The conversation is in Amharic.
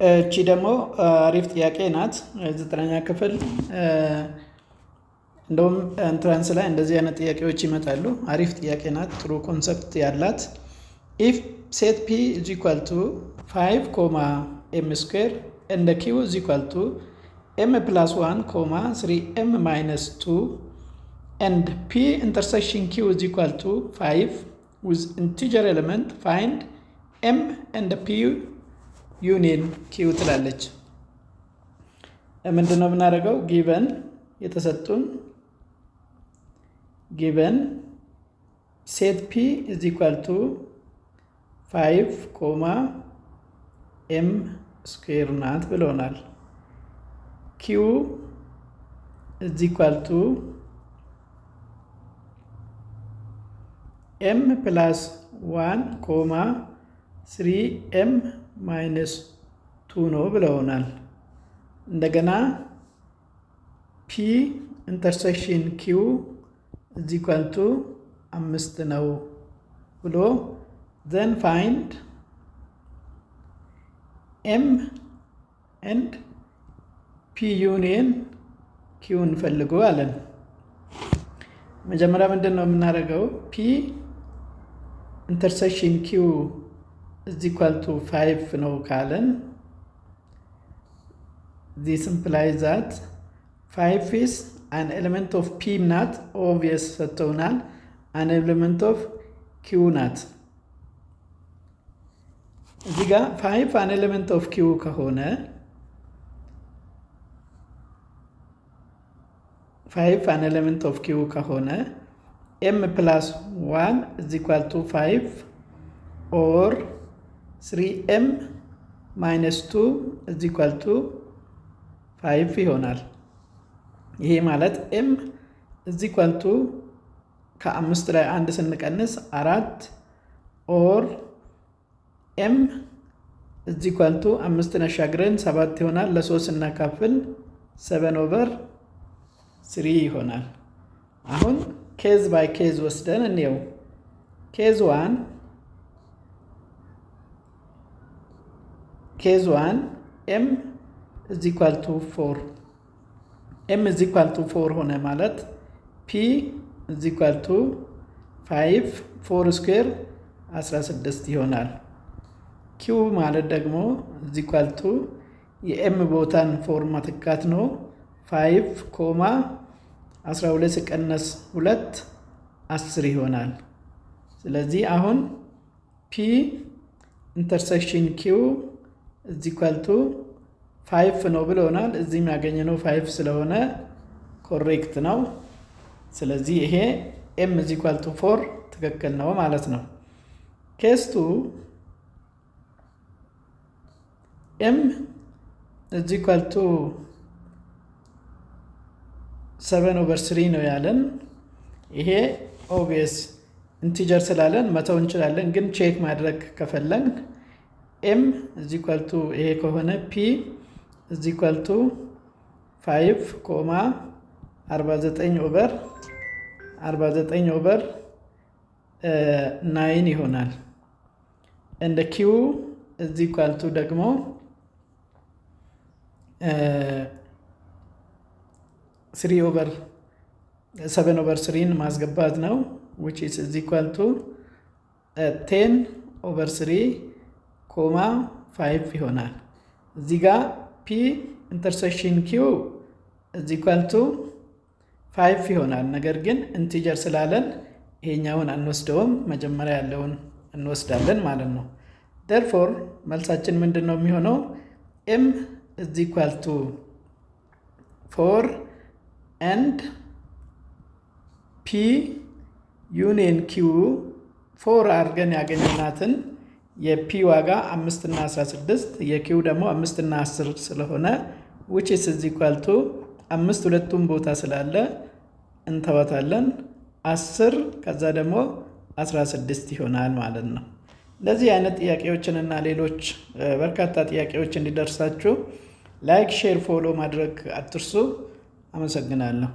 እቺ ደግሞ አሪፍ ጥያቄ ናት። ዘጠነኛ ክፍል እንደውም ኢንትራንስ ላይ እንደዚህ አይነት ጥያቄዎች ይመጣሉ። አሪፍ ጥያቄ ናት። ጥሩ ኮንሰፕት ያላት if set p is equal to 5 m square and the q is equal to m plus 1 3m minus 2 and p intersection q is equal to 5 with integer element, find m and p ዩኒየን ኪው ትላለች። ምንድነው የምናደርገው? ጊቨን የተሰጡን ጊቨን ሴት ፒ is equal to 5 m ስኩዌር ናት ብሎናል። ኪው is equal to m plus 1 3m ማይነስ 2 ነው ብለውናል። እንደገና ፒ ኢንተርሴክሽን ኪው is equal to 5 ነው ብሎ then find m and p ዩኒየን ኪውን ፈልጉ አለን። መጀመሪያ ምንድነው የምናደርገው? ፒ ኢንተርሴክሽን ኪው is equal to 5 ነው ካለን this implies that 5 is an element of p not obvious ሰጥተውናል። an element of q not እዚህ ጋር 5 an element of q ከሆነ 5 an element of q ከሆነ m plus 1 is equal to 5 or 3m minus 2 is equal to 5 ይሆናል። ይሄ ማለት m is equal to ከ5 ላይ 1 ስንቀንስ 4 or m is equal to 5 ነሻግረን 7 ይሆናል። ለ3 እናካፍል 7/3 ይሆናል። አሁን ኬዝ ባይ ኬዝ ወስደን እንየው። ኬዝ 1 Case 1 m is equal to 4 m is equal to 4 ሆነ ማለት p is equal to 5 4 ስኩዌር 16 ይሆናል። q ማለት ደግሞ is equal to የm ቦታን ፎርም ማተካት ነው። 5 12 ሲቀነስ 2 10 ይሆናል። ስለዚህ አሁን p ኢንተርሴክሽን q is equal to 5 ነው ብለውናል። እዚህም ያገኘነው 5 ስለሆነ ኮሬክት ነው። ስለዚህ ይሄ m is equal to 4 ትክክል ነው ማለት ነው። ኬስ 2 m is equal to 7/3 ነው ያለን። ይሄ ኦብቪየስ ኢንቲጀር ስላለን መተው እንችላለን፣ ግን ቼክ ማድረግ ከፈለግን m is equal to ይሄ ከሆነ p is equal to 5 49/9 ይሆናል። and q is equal to ደግሞ 7/3 ማስገባት ነው which is equal to 10/3 5 ይሆናል። እዚህ ጋር p ኢንተርሴክሽን q is equal to 5 ይሆናል። ነገር ግን ኢንቲጀር ስላለን ይሄኛውን አንወስደውም፣ መጀመሪያ ያለውን እንወስዳለን ማለት ነው። therefore መልሳችን ምንድነው የሚሆነው? m is equal to 4 and p ዩኒየን q 4 አድርገን ያገኘናትን የp ዋጋ 5 እና 16 የq ደግሞ 5 እና 10 ስለሆነ which is equal to 5 ሁለቱም ቦታ ስላለ እንተዋታለን 10 ከዛ ደግሞ 16 ይሆናል ማለት ነው። ለዚህ አይነት ጥያቄዎችን እና ሌሎች በርካታ ጥያቄዎች እንዲደርሳችሁ ላይክ፣ ሼር፣ ፎሎ ማድረግ አትርሱ። አመሰግናለሁ።